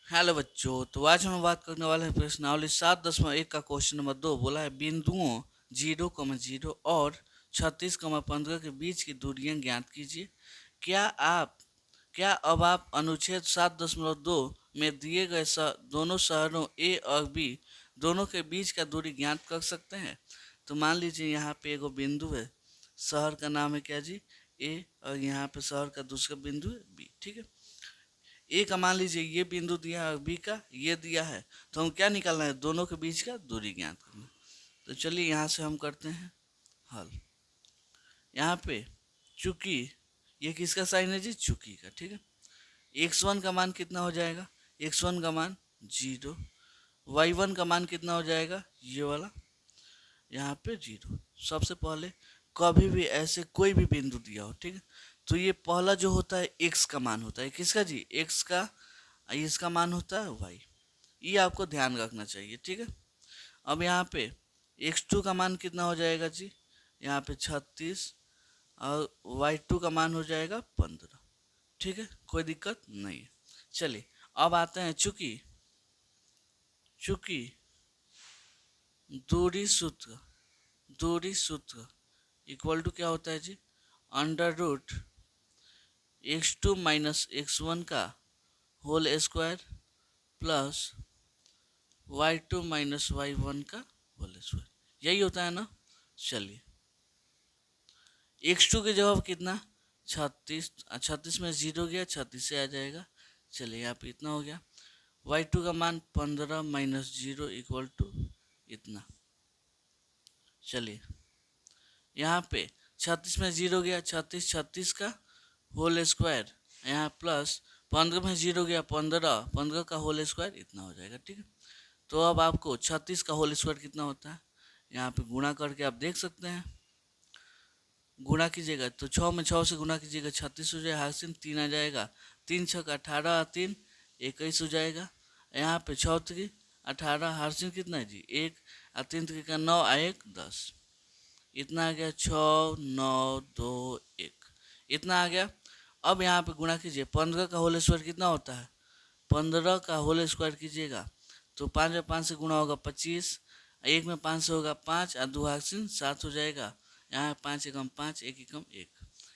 Hello बच्चों। तो आज हम बात करने वाले हैं प्रश्नावली 7.1 का क्वेश्चन नंबर 2। बोला है बिंदुओं 0,0 और 36,15 के बीच की दूरियां ज्ञात कीजिए। क्या आप क्या अब आप अनुच्छेद 7.2 में दिए गए दोनों शहरों ए और बी दोनों के बीच का दूरी ज्ञात कर सकते हैं? तो मान लीजिए यहाँ पे एगो बिंदु है, शहर का नाम है क्या जी, ए, और यहाँ पे शहर का दूसरा बिंदु है बी। ठीक है, ए का मान लीजिए ये बिंदु दिया है और बी का ये दिया है, तो हम क्या निकालना है, दोनों के बीच का दूरी ज्ञात करना है। तो चलिए यहाँ से हम करते हैं हल। यहाँ पे चूंकि ये किसका साइन है जी, चूंकि का। ठीक है, x1 का मान कितना हो जाएगा, x1 का मान 0, y1 का मान कितना हो जाएगा, ये वाला यहाँ पे 0। सबसे पहले कभी भी ऐसे कोई भी बिंदु दिया हो, ठीक है, तो ये पहला जो होता है x का मान होता है, किसका जी, x का, इसका मान होता है y। ये आपको ध्यान रखना चाहिए। ठीक है, अब यहाँ पे x2 का मान कितना हो जाएगा जी, यहाँ पे 36, और y2 का मान हो जाएगा 15। ठीक है, कोई दिक्कत नहीं है। चलिए अब आते हैं, चूंकि चूंकि दूरी सूत्र दूरी सूत्र इक्वल टू क्या होता है जी, under root x2 minus x1 का whole square plus y2 minus y1 का होल स्क्वायर, यही होता है ना। चलिए x2 की जगह कितना, 36, 36 में 0 गया, 36 से आ जाएगा। चलिए यहाँ पे इतना हो गया, y2 का मान 15 माइनस 0 इक्वल टू इतना। चलिए यहाँ पे 36 में 0 गया, 36, 36 का होल स्क्वायर, यहाँ प्लस 15 में 0 गया, 15, 15 का होल स्क्वायर, इतना हो जाएगा। ठीक है, तो अब आपको 36 का होल स्क्वायर कितना होता है, यहाँ पे गुणा करके आप देख सकते हैं। गुणा कीजिएगा तो 6 में 6 से गुणा कीजिएगा, 36 हो जाएगा, हासिल 3 आ जाएगा, 3 छक 18, 3 21 हो जाएगा। यहाँ पे 6 3 18, हासिल कितना है जी 1, और 3 3 का 9, 1 10, इतना आ गया 6 9 2 1, इतना आ गया। अब यहाँ पे गुणा कीजिए, 15 का होल स्क्वायर कितना होता है, 15 का होल स्क्वायर कीजिएगा तो 5 में 5 से गुणा होगा 25, 1 में 5 से होगा 5, और 2 हासिल 7 हो जाएगा। यहाँ 5 एकम 5, 1 एकम 1,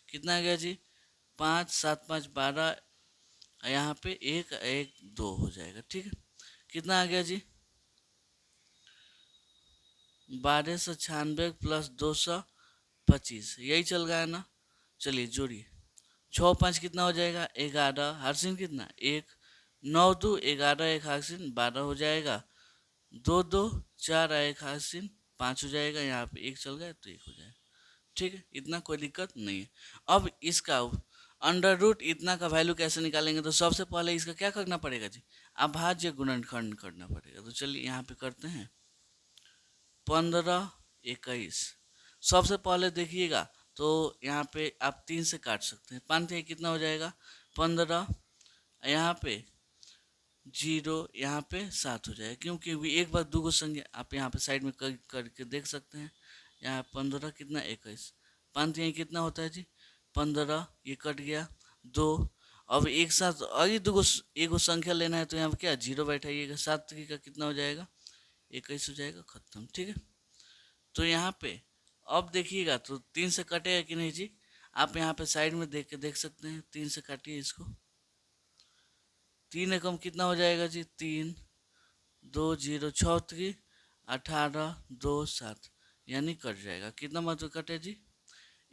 कितना आ गया जी, 5 7 5 12, यहाँ पे 1 1 2 हो जाएगा। ठीक है, कितना आ गया जी, 1296 प्लस 225, यही चल रहा है ना। चलिए जोड़िए, 6 5 कितना हो जाएगा, 11, हार्सिन कितना 1, 9 2 11, 1 हार्सिन 12 हो जाएगा, 2 2 4, 1 हार्सिन 5 हो जाएगा, यहाँ पे 1 चल गया तो 1 हो जाएगा। ठीक है, इतना कोई दिक्कत नहीं है। अब इसका अंडर रूट इतना का वैल्यू कैसे निकालेंगे, तो सबसे पहले इसका क्या करना पड़ेगा जी, अभाज्य गुणनखंड करना पड़ेगा। तो चलिए यहाँ पे करते हैं, 15 21, सबसे पहले देखिएगा तो यहाँ पे आप 3 से काट सकते हैं, 5 कितना हो जाएगा 15, यहाँ पे 0, यहाँ पे 7 हो जाएगा, क्योंकि एक बार दो संख्या आप यहाँ पे साइड में करके देख सकते हैं। यहाँ 15 कितना 21, 5 यहाँ कितना होता है जी 15, ये कट गया 2। अब एक साथ और ये दो एक संख्या लेना है, तो यहाँ पे क्या 0 बैठाइएगा, 7 का कितना हो जाएगा 21 हो जाएगा, खत्म। ठीक है, तो यहाँ पे अब देखिएगा तो 3 से कटेगा कि नहीं जी, आप यहाँ पे साइड में देख के देख सकते हैं, 3 से काटिए इसको, 3 एकम कितना हो जाएगा जी 3 2 0 6 18 2 7, यानी कट जाएगा, कितना मार्क्स में कटे जी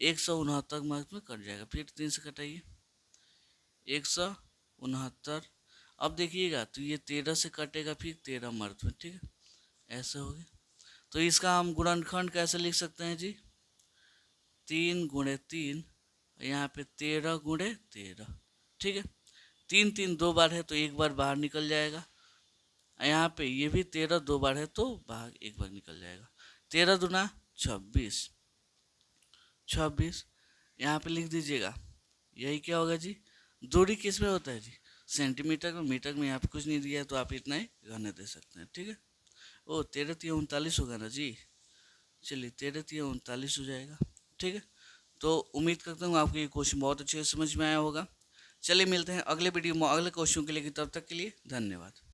169 मार्क्स में कट जाएगा। फिर 3 से कटाइए, 169। अब देखिएगा तो ये 13 से कटेगा, फिर 13 मार्क्स में। ठीक है, ऐसे हो गया। तो इसका हम गुणनखंड कैसे लिख सकते हैं जी, 3 गुणे 3, यहाँ पे 13 गुणे 13। ठीक है, 3 3 दो बार है तो एक बार बाहर निकल जाएगा, यहाँ पे ये भी 13 दो बार है तो बाहर एक बार निकल जाएगा, 13 दूना 26, 26 यहाँ पे लिख दीजिएगा। यही क्या होगा जी, दूरी किस में होता है जी, सेंटीमीटर में, मीटर में यहाँ पे कुछ नहीं दिया है तो आप इतना ही रहने दे सकते हैं। ठीक है, ओ 13 3 39 होगा ना जी, चलिए 13 3 39 हो जाएगा। ठीक है, तो उम्मीद करता हूँ आपको ये क्वेश्चन बहुत अच्छे से समझ में आया होगा। चलिए मिलते हैं अगले वीडियो में अगले क्वेश्चन के लिए, तब तक के लिए धन्यवाद।